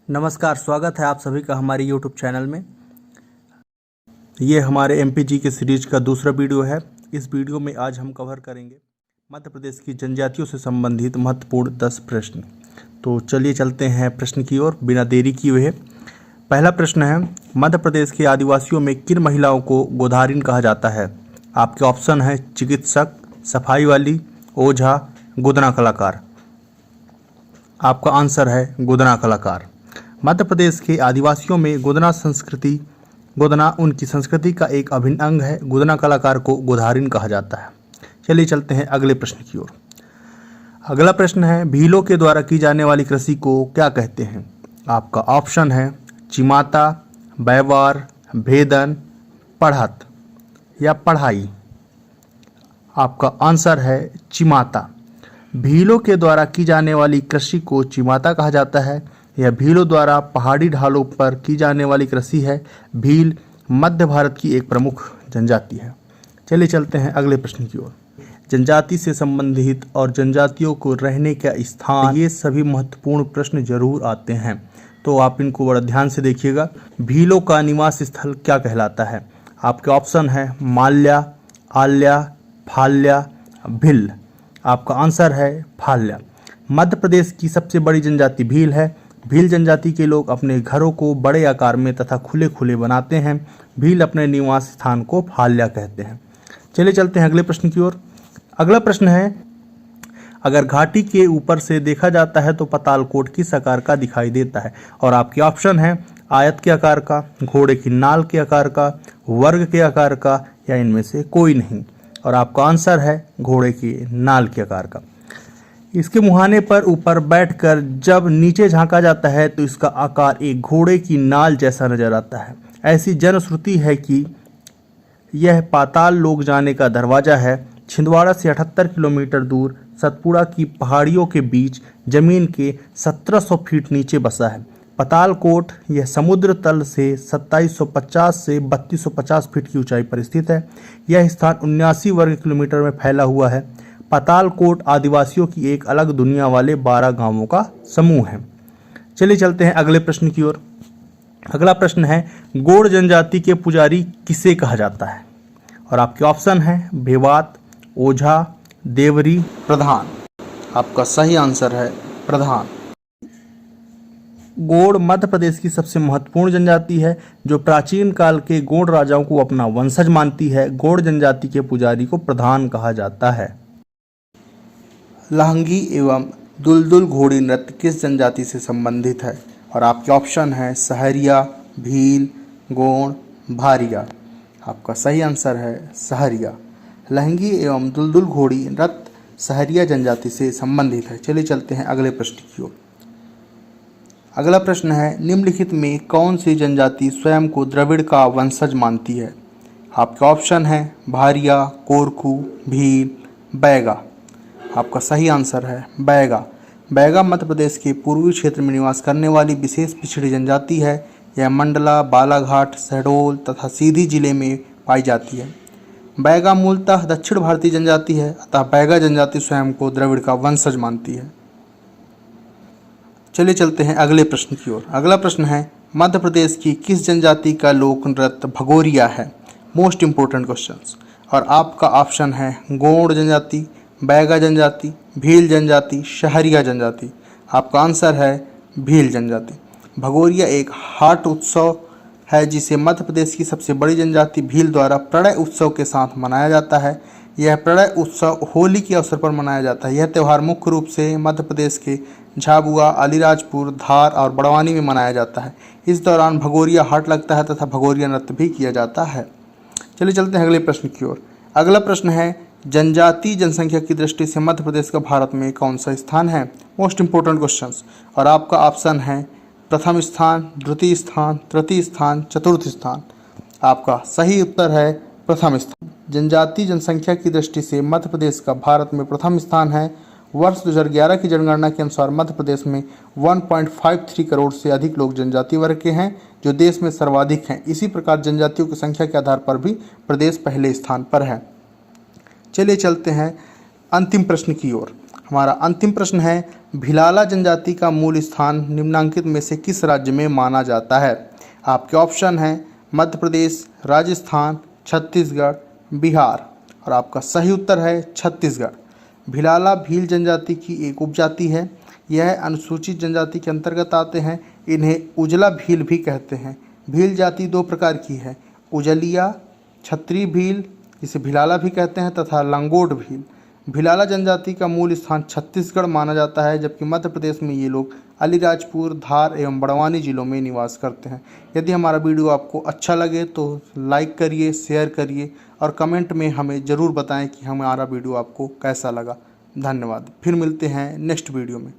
नमस्कार, स्वागत है आप सभी का हमारे YouTube चैनल में। ये हमारे एमपीजी के सीरीज का दूसरा वीडियो है। इस वीडियो में आज हम कवर करेंगे मध्य प्रदेश की जनजातियों से संबंधित महत्वपूर्ण 10 प्रश्न। तो चलिए चलते हैं प्रश्न की ओर बिना देरी किए हुए। पहला प्रश्न है, मध्य प्रदेश के आदिवासियों में किन महिलाओं को गोधारिन कहा जाता है? आपके ऑप्शन है चिकित्सक, सफाई वाली, ओझा, गोदना कलाकार। आपका आंसर है गोदना कलाकार। मध्य प्रदेश के आदिवासियों में गोदना उनकी संस्कृति का एक अभिन्न अंग है। गोदना कलाकार को गोधारिन कहा जाता है। चलिए चलते हैं अगले प्रश्न की ओर। अगला प्रश्न है, भीलों के द्वारा की जाने वाली कृषि को क्या कहते हैं? आपका ऑप्शन है चिमाता, बैवार, भेदन, पढ़त या पढ़ाई। आपका आंसर है चिमाता। भीलों के द्वारा की जाने वाली कृषि को चिमाता कहा जाता है। यह भीलों द्वारा पहाड़ी ढालों पर की जाने वाली कृषि है। भील मध्य भारत की एक प्रमुख जनजाति है। चलिए चलते हैं अगले प्रश्न की ओर। जनजाति से संबंधित और जनजातियों को रहने का स्थान, ये सभी महत्वपूर्ण प्रश्न जरूर आते हैं, तो आप इनको बड़ा ध्यान से देखिएगा। भीलों का निवास स्थल क्या कहलाता है? आपके ऑप्शन है माल्या, आल्या, फाल्या, भिल। आपका आंसर है फाल्या। मध्य प्रदेश की सबसे बड़ी जनजाति भील है। भील जनजाति के लोग अपने घरों को बड़े आकार में तथा खुले खुले बनाते हैं। भील अपने निवास स्थान को फाल्या कहते हैं। चलिए चलते हैं अगले प्रश्न की ओर। अगला प्रश्न है, अगर घाटी के ऊपर से देखा जाता है तो पातालकोट किस आकार का दिखाई देता है? और आपके ऑप्शन है आयत के आकार का, घोड़े की नाल के आकार का, वर्ग के आकार का या इनमें से कोई नहीं। और आपका आंसर है घोड़े की नाल के आकार का। इसके मुहाने पर ऊपर बैठकर जब नीचे झांका जाता है तो इसका आकार एक घोड़े की नाल जैसा नजर आता है। ऐसी जनश्रुति है कि यह पाताल लोक जाने का दरवाजा है। छिंदवाड़ा से 78 किलोमीटर दूर सतपुड़ा की पहाड़ियों के बीच जमीन के 1700 फीट नीचे बसा है। पातालकोट यह समुद्र तल से 2750 से 3250 फीट की ऊंचाई पर स्थित है। यह स्थान 79 वर्ग किलोमीटर में फैला हुआ है। पातालकोट आदिवासियों की एक अलग दुनिया वाले 12 गांवों का समूह है। चलिए चलते हैं अगले प्रश्न की ओर। अगला प्रश्न है, गोंड जनजाति के पुजारी किसे कहा जाता है? और आपके ऑप्शन है बेवात, ओझा, देवरी, प्रधान। आपका सही आंसर है प्रधान। गोंड मध्य प्रदेश की सबसे महत्वपूर्ण जनजाति है जो प्राचीन काल के गोंड राजाओं को अपना वंशज मानती है। गोंड जनजाति के पुजारी को प्रधान कहा जाता है। लहंगी एवं दुलदुल घोड़ी नृत्य किस जनजाति से संबंधित है? और आपके ऑप्शन है सहरिया, भील, गोंड, भारिया। आपका सही आंसर है सहरिया। लहंगी एवं दुलदुल घोड़ी नृत्य सहरिया जनजाति से संबंधित है। चलिए चलते हैं अगले प्रश्न की ओर। अगला प्रश्न है, निम्नलिखित में कौन सी जनजाति स्वयं को द्रविड़ का वंशज मानती है? आपके ऑप्शन है भारिया, कोरकू, भील, बैगा। आपका सही आंसर है बैगा। बैगा मध्य प्रदेश के पूर्वी क्षेत्र में निवास करने वाली विशेष पिछड़ी जनजाति है। यह मंडला, बालाघाट, शहडोल तथा सीधी जिले में पाई जाती है। बैगा मूलतः दक्षिण भारतीय जनजाति है, अतः बैगा जनजाति स्वयं को द्रविड़ का वंशज मानती है। चलिए चलते हैं अगले प्रश्न की ओर। अगला प्रश्न है, मध्य प्रदेश की किस जनजाति का लोक नृत्य भगोरिया है? Most important questions. और आपका ऑप्शन है गोंड जनजाति, बैगा जनजाति, भील जनजाति, शहरिया जनजाति। आपका आंसर है भील जनजाति। भगोरिया एक हाट उत्सव है जिसे मध्य प्रदेश की सबसे बड़ी जनजाति भील द्वारा प्रणय उत्सव के साथ मनाया जाता है। यह प्रणय उत्सव होली के अवसर पर मनाया जाता है। यह त्यौहार मुख्य रूप से मध्य प्रदेश के झाबुआ, अलीराजपुर, धार और बड़वानी में मनाया जाता है। इस दौरान भगोरिया हाट लगता है तथा भगोरिया नृत्य भी किया जाता है। चलिए चलते हैं अगले प्रश्न की ओर। अगला प्रश्न है, जनजाति जनसंख्या की दृष्टि से मध्य प्रदेश का भारत में कौन सा स्थान है? Most important questions. और आपका ऑप्शन है प्रथम स्थान, द्वितीय स्थान, तृतीय स्थान, चतुर्थ स्थान। आपका सही उत्तर है प्रथम स्थान। जनजाति जनसंख्या की दृष्टि से मध्य प्रदेश का भारत में प्रथम स्थान है। वर्ष 2011 की जनगणना के अनुसार मध्य प्रदेश में 1.53 करोड़ से अधिक लोग जनजाति वर्ग के हैं, जो देश में सर्वाधिक हैं। इसी प्रकार जनजातियों की संख्या के आधार पर भी प्रदेश पहले स्थान पर है। चलिए चलते हैं अंतिम प्रश्न की ओर। हमारा अंतिम प्रश्न है, भिलाला जनजाति का मूल स्थान निम्नांकित में से किस राज्य में माना जाता है? आपके ऑप्शन हैं मध्य प्रदेश, राजस्थान, छत्तीसगढ़, बिहार। और आपका सही उत्तर है छत्तीसगढ़। भिलाला भील जनजाति की एक उपजाति है। यह अनुसूचित जनजाति के अंतर्गत आते हैं। इन्हें उजला भील भी कहते हैं। भील जाति दो प्रकार की है, उजलिया क्षत्रिय भील जिसे भिलाला भी कहते हैं तथा लंगोट भील। भिलाला जनजाति का मूल स्थान छत्तीसगढ़ माना जाता है, जबकि मध्य प्रदेश में ये लोग अलीराजपुर, धार एवं बड़वानी जिलों में निवास करते हैं। यदि हमारा वीडियो आपको अच्छा लगे तो लाइक करिए, शेयर करिए और कमेंट में हमें ज़रूर बताएं कि हमारा वीडियो आपको कैसा लगा। धन्यवाद। फिर मिलते हैं नेक्स्ट वीडियो में।